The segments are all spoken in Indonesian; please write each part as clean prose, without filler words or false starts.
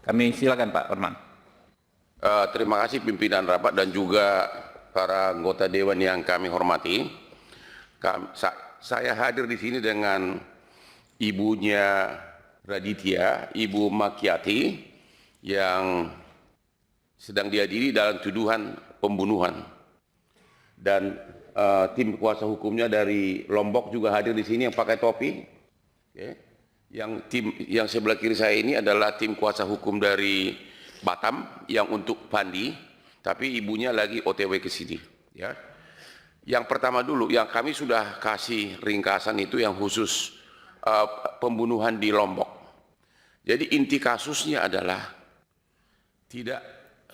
Kami silakan Pak Firman. Terima kasih pimpinan rapat dan juga para anggota dewan yang kami hormati. Saya hadir di sini dengan ibunya Raditya, Ibu Makiati, yang sedang diadili dalam tuduhan pembunuhan. Dan tim kuasa hukumnya dari Lombok juga hadir di sini yang pakai topi. Okay. Yang sebelah kiri saya ini adalah tim kuasa hukum dari Batam yang untuk Pandi, tapi ibunya lagi OTW ke sini. Ya. Yang pertama dulu, yang kami sudah kasih ringkasan itu yang khusus pembunuhan di Lombok. Jadi inti kasusnya adalah tidak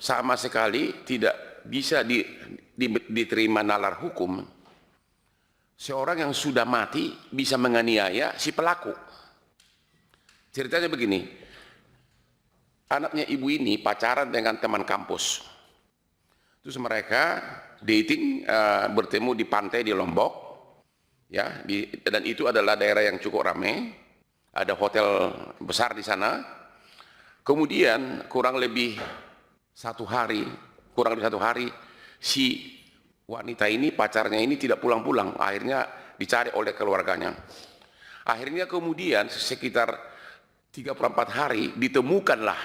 sama sekali tidak bisa diterima nalar hukum. Seorang yang sudah mati bisa menganiaya si pelaku. Ceritanya begini, anaknya ibu ini pacaran dengan teman kampus. Terus mereka dating, bertemu di pantai di Lombok, ya, dan itu adalah daerah yang cukup ramai, ada hotel besar di sana. Kemudian kurang lebih satu hari, si wanita ini, pacarnya ini tidak pulang-pulang, akhirnya dicari oleh keluarganya. Akhirnya kemudian sekitar 34 hari ditemukanlah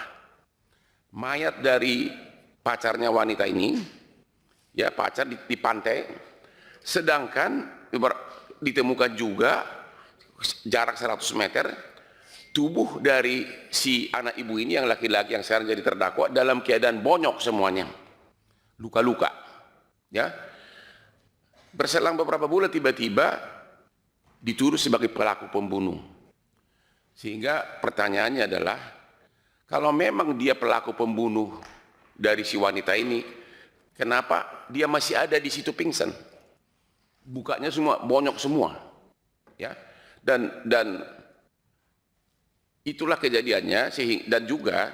mayat dari pacarnya wanita ini, ya, pacar di pantai, sedangkan ditemukan juga jarak 100 meter tubuh dari si anak ibu ini yang laki-laki yang sekarang jadi terdakwa dalam keadaan bonyok semuanya, luka-luka, ya. Berselang beberapa bulan tiba-tiba dituduh sebagai pelaku pembunuh. Sehingga pertanyaannya adalah, kalau memang dia pelaku pembunuh dari si wanita ini, kenapa dia masih ada di situ pingsan? Bukanya semua bonyok semua, ya. Dan itulah kejadiannya, dan juga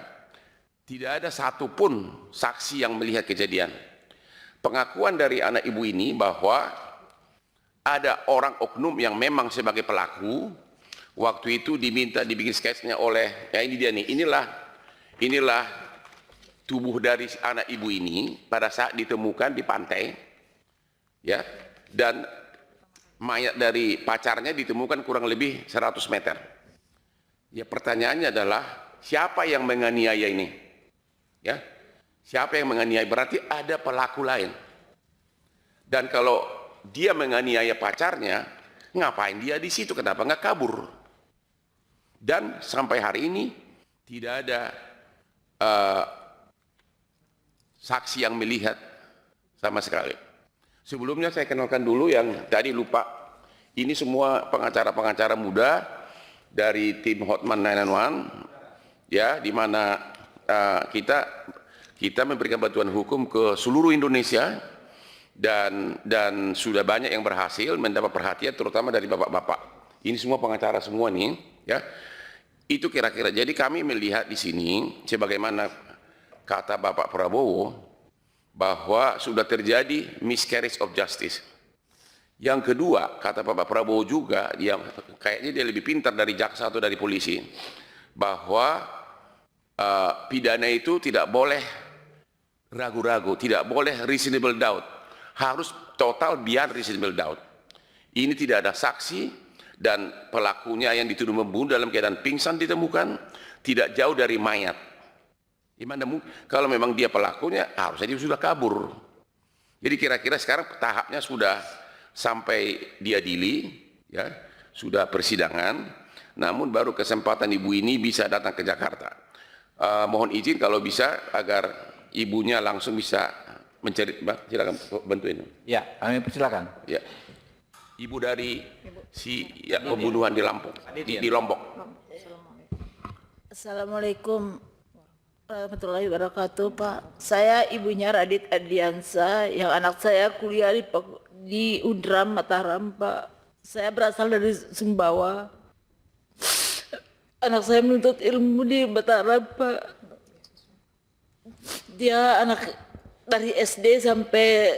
tidak ada satupun saksi yang melihat kejadian. Pengakuan dari anak ibu ini bahwa ada orang oknum yang memang sebagai pelaku, waktu itu diminta dibikin sketsnya oleh, ya ini dia nih, inilah tubuh dari anak ibu ini pada saat ditemukan di pantai, ya, dan mayat dari pacarnya ditemukan kurang lebih 100 meter. Ya, pertanyaannya adalah siapa yang menganiaya ini? Ya, siapa yang menganiaya? Berarti ada pelaku lain. Dan kalau dia menganiaya pacarnya, ngapain dia di situ? Kenapa nggak kabur? Dan sampai hari ini tidak ada saksi yang melihat sama sekali. Sebelumnya saya kenalkan dulu yang tadi lupa. Ini semua pengacara-pengacara muda dari tim Hotman 991, ya, di mana kita memberikan bantuan hukum ke seluruh Indonesia, dan sudah banyak yang berhasil mendapat perhatian, terutama dari bapak-bapak. Ini semua pengacara semua nih, ya. Itu kira-kira. Jadi kami melihat di sini, sebagaimana kata Bapak Prabowo, bahwa sudah terjadi miscarriage of justice. Yang kedua, kata Bapak Prabowo juga, yang kayaknya dia lebih pintar dari jaksa atau dari polisi, bahwa pidana itu tidak boleh ragu-ragu, tidak boleh reasonable doubt, harus total beyond reasonable doubt. Ini tidak ada saksi, dan pelakunya yang dituduh membunuh dalam keadaan pingsan ditemukan tidak jauh dari mayat. Gimana kalau memang dia pelakunya, harusnya dia sudah kabur. Jadi kira-kira sekarang tahapnya sudah sampai diadili, ya, sudah persidangan, namun baru kesempatan ibu ini bisa datang ke Jakarta. Mohon izin kalau bisa agar ibunya langsung bisa mencari, silakan bantuin. Ya, kami persilakan. Ya. Ibu dari pembunuhan di Lampung, di Lombok. Assalamualaikum warahmatullahi wabarakatuh, Pak. Saya ibunya Radit Adiansa, yang anak saya kuliah di Undram Mataram, Pak. Saya berasal dari Sumbawa. Anak saya menuntut ilmu di Mataram, Pak. Dia anak dari SD sampai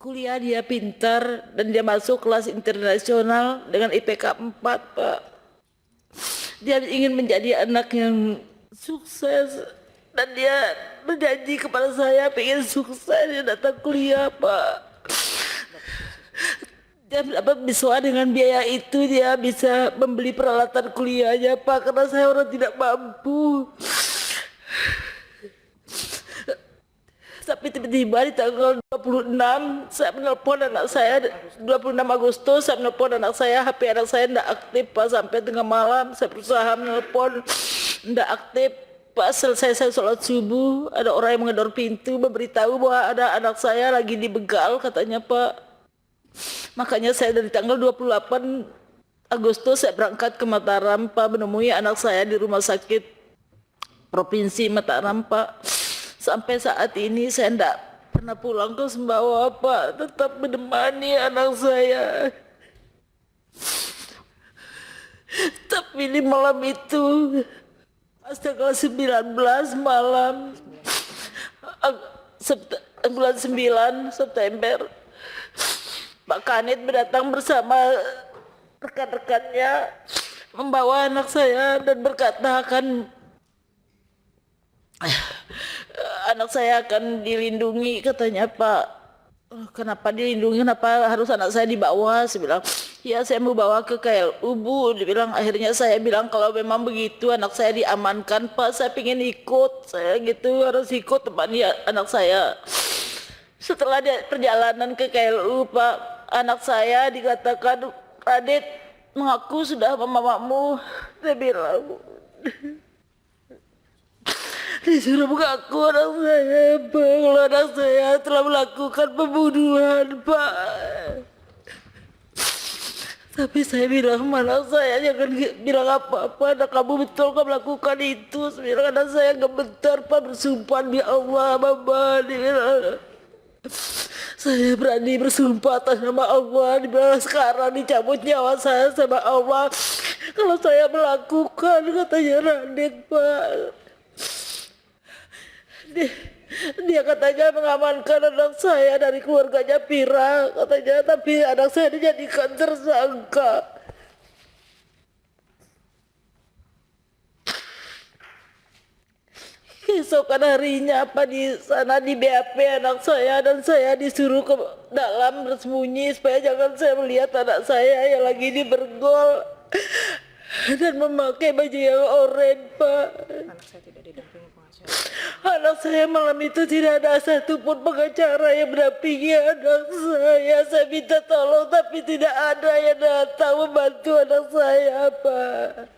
kuliah, dia pintar dan dia masuk kelas internasional dengan IPK 4, Pak. Dia ingin menjadi anak yang sukses, dan dia berjanji kepada saya pengen sukses, dia datang kuliah Pak. Dia dapat beasiswa, dengan biaya itu dia bisa membeli peralatan kuliahnya Pak, karena saya orang tidak mampu. Tapi tiba-tiba di tanggal 26 saya menelpon anak saya, 26 Agustus saya menelpon anak saya, HP anak saya tidak aktif Pak, sampai tengah malam saya berusaha menelpon, tidak aktif Pak. Selesai saya sholat subuh, ada orang yang menggedor pintu memberitahu bahwa ada anak saya lagi di begal katanya Pak. Makanya saya dari tanggal 28 Agustus saya berangkat ke Mataram Pak, menemui anak saya di rumah sakit Provinsi Mataram Pak. Sampai saat ini saya tidak pernah pulang ke Sumbawa Pak, tetap menemani anak saya. Tapi di malam itu, pas tanggal 19 malam, bulan 9 September, Pak Kanit datang bersama rekan-rekannya membawa anak saya dan berkata anak saya akan dilindungi katanya Pak. Kenapa dilindungi, kenapa harus anak saya dibawa? Saya bilang, ya saya mau bawa ke KLU Bu. Dia bilang, akhirnya saya bilang kalau memang begitu anak saya diamankan Pak, saya pengen ikut, saya gitu harus ikut temani anak saya. Setelah perjalanan ke KLU Pak, anak saya dikatakan, Radit mengaku sudah mamamu. Saya bilang, disuruh mengaku anak saya Pak, kalau anak saya telah melakukan pembunuhan Pak. Tapi saya bilang sama anak saya, jangan bilang apa-apa, anak kamu betul kamu melakukan itu. Saya bilang, anak saya gak bentar Pak, bersumpah demi Allah Mama. Dia bilang, saya berani bersumpah atas nama Allah, dibilang sekarang dicabut nyawa saya sama Allah kalau saya melakukan, katanya Radit Pak. Dia katanya mengamankan anak saya dari keluarganya Pira katanya, tapi anak saya dijadikan tersangka. Keesokan harinya apa di sana di BAP anak saya, dan saya disuruh ke dalam bersembunyi supaya jangan saya melihat anak saya yang lagi dibergol dan memakai baju yang oranye Pak. Anak saya tidak didampingi pengacara. Anak saya malam itu tidak ada satupun pengacara yang mendampingi anak saya. Saya minta tolong tapi tidak ada yang datang membantu anak saya Pak.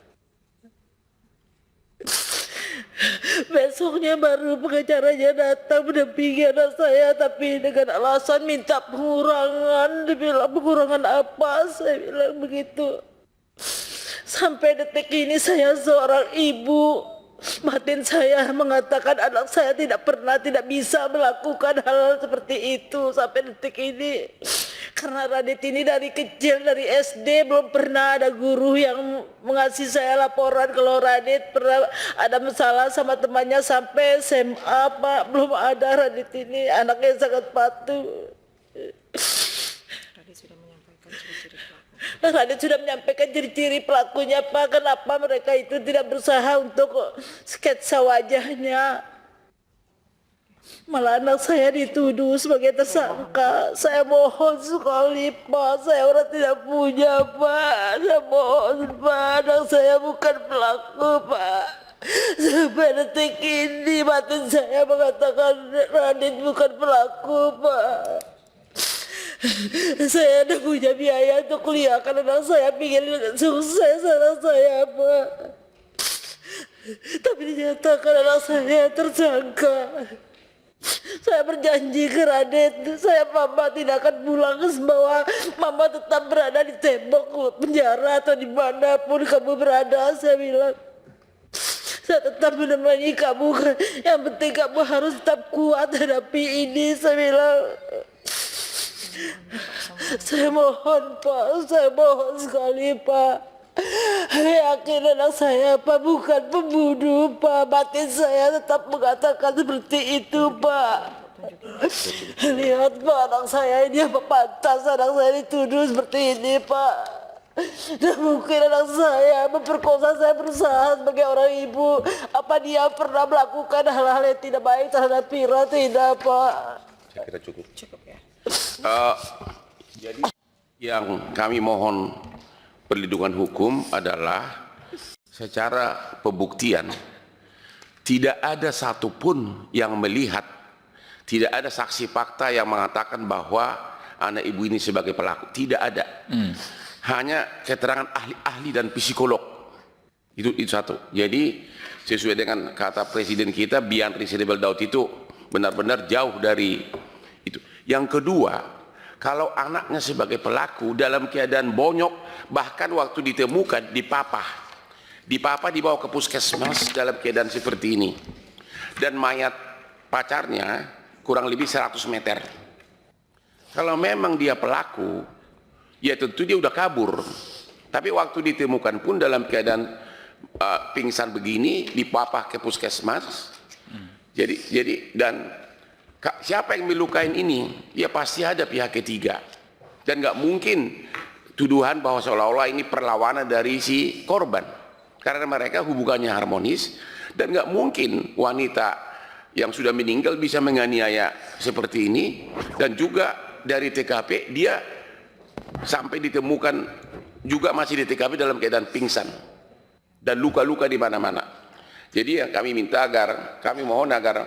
Besoknya baru pengacaranya datang mendampingi anak saya, tapi dengan alasan minta pengurangan. Dibilang pengurangan apa? Saya bilang begitu. Sampai detik ini saya seorang ibu, batin saya mengatakan anak saya tidak pernah, tidak bisa melakukan hal seperti itu sampai detik ini. Karena Radit ini dari kecil, dari SD belum pernah ada guru yang mengasih saya laporan kalau Radit pernah ada masalah sama temannya sampai SMA Pak. Belum ada. Radit ini anaknya sangat patuh. Radit sudah menyampaikan ciri-ciri pelaku. Radit sudah menyampaikan ciri-ciri pelakunya Pak. Kenapa mereka itu tidak berusaha untuk sketsa wajahnya? Malah anak saya dituduh sebagai tersangka. Saya mohon sekali Pak, saya orang tidak punya Pak. Saya mohon Pak, anak saya bukan pelaku Pak. Sampai detik ini batin saya mengatakan Radit bukan pelaku Pak. Saya ada punya biaya untuk kuliahkan anak saya, pengen sukses anak saya Pak. Tapi dinyatakan anak saya tersangka. Saya berjanji ke Radit, Mama tidak akan pulang ke Sumbawa. Mama tetap berada di tembok penjara atau dimanapun kamu berada. Saya bilang, saya tetap menemani kamu. Yang penting kamu harus tetap kuat hadapi ini. Saya bilang, saya mohon Pak, saya mohon sekali Pak. Yakin anak saya Pak bukan pembunuh Pak. Batin saya tetap mengatakan seperti itu Pak. Lihat Pak, anak saya ini apa pantas anak saya dituduh seperti ini Pak. Dan mungkin anak saya memperkosa saya berusaha sebagai orang ibu. Apa dia pernah melakukan hal-hal yang tidak baik terhadap Vira? Tidak, Pak. Saya kira cukup. Cukup ya. Jadi yang kami mohon perlindungan hukum adalah secara pembuktian tidak ada satupun yang melihat, tidak ada saksi fakta yang mengatakan bahwa anak ibu ini sebagai pelaku. Tidak ada. Hanya keterangan ahli-ahli dan psikolog. Itu satu. Jadi sesuai dengan kata presiden kita, beyond reasonable doubt itu benar-benar jauh dari itu. Yang kedua, kalau anaknya sebagai pelaku dalam keadaan bonyok, bahkan waktu ditemukan dipapah dibawa ke puskesmas dalam keadaan seperti ini, dan mayat pacarnya kurang lebih 100 meter. Kalau memang dia pelaku, ya tentu dia udah kabur. Tapi waktu ditemukan pun dalam keadaan pingsan begini, dipapah ke puskesmas. Jadi dan siapa yang melukain ini? Ya pasti ada pihak ketiga. Dan nggak mungkin tuduhan bahwa seolah-olah ini perlawanan dari si korban. Karena mereka hubungannya harmonis, dan nggak mungkin wanita yang sudah meninggal bisa menganiaya seperti ini. Dan juga dari TKP dia sampai ditemukan juga masih di TKP dalam keadaan pingsan dan luka-luka di mana-mana. Jadi yang kami mohon agar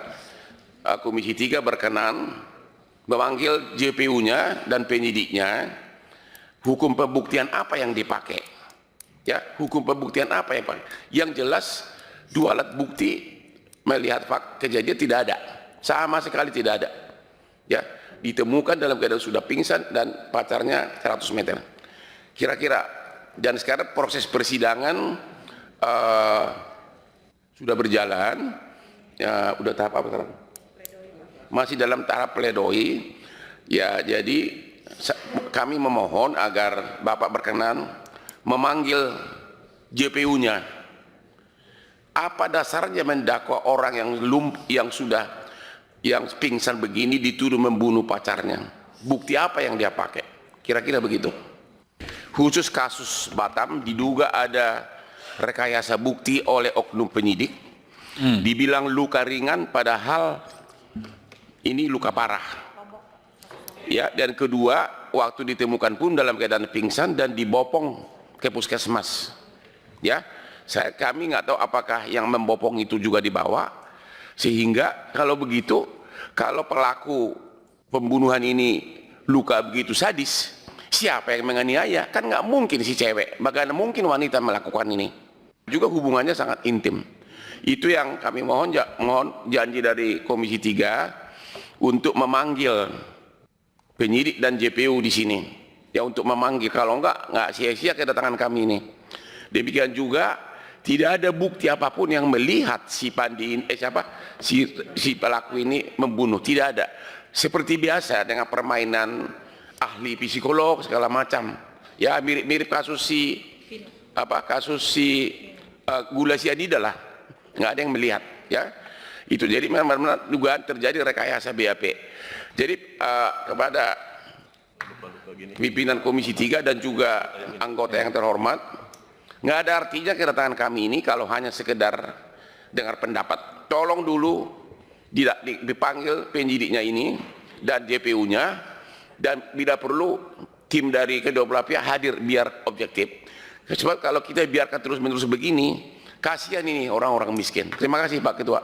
Komisi 3 berkenan memanggil JPU-nya dan penyidiknya. Hukum pembuktian apa yang dipakai? Ya, hukum pembuktian apa yang dipakai? Yang jelas dua alat bukti melihat kejadian tidak ada, sama sekali tidak ada. Ya, ditemukan dalam keadaan sudah pingsan dan pacarnya 100 meter. Kira-kira, dan sekarang proses persidangan sudah berjalan. Ya, udah tahap apa sekarang? Masih dalam tahap pledoi. Ya, jadi kami memohon agar Bapak berkenan memanggil JPU-nya. Apa dasarnya mendakwa orang yang pingsan begini dituduh membunuh pacarnya? Bukti apa yang dia pakai? Kira-kira begitu. Khusus kasus Batam diduga ada rekayasa bukti oleh oknum penyidik. Dibilang luka ringan padahal ini luka parah. Ya, dan kedua, waktu ditemukan pun dalam keadaan pingsan dan dibopong ke puskesmas. Ya, kami nggak tahu apakah yang membopong itu juga dibawa, sehingga kalau begitu, kalau pelaku pembunuhan ini luka begitu sadis, siapa yang menganiaya? Kan nggak mungkin si cewek, bagaimana mungkin wanita melakukan ini? Juga hubungannya sangat intim. Itu yang kami mohon janji dari Komisi 3 untuk memanggil penyidik dan JPU di sini. Ya, untuk memanggil, kalau nggak sia-sia kedatangan kami ini. Demikian juga tidak ada bukti apapun yang melihat si pelaku ini membunuh, tidak ada. Seperti biasa dengan permainan ahli psikolog segala macam. Ya, mirip kasus gula sianida lah, nggak ada yang melihat. Ya, itu jadi memang dugaan terjadi rekayasa BAP. Jadi kepada pimpinan Komisi 3 dan juga anggota yang terhormat, nggak ada artinya kedatangan kami ini kalau hanya sekedar dengar pendapat. Tolong dulu dipanggil penyidiknya ini dan JPU-nya, dan bila perlu tim dari kedua belah pihak hadir biar objektif. Sebab kalau kita biarkan terus-menerus begini, kasihan ini orang-orang miskin. Terima kasih Pak Ketua.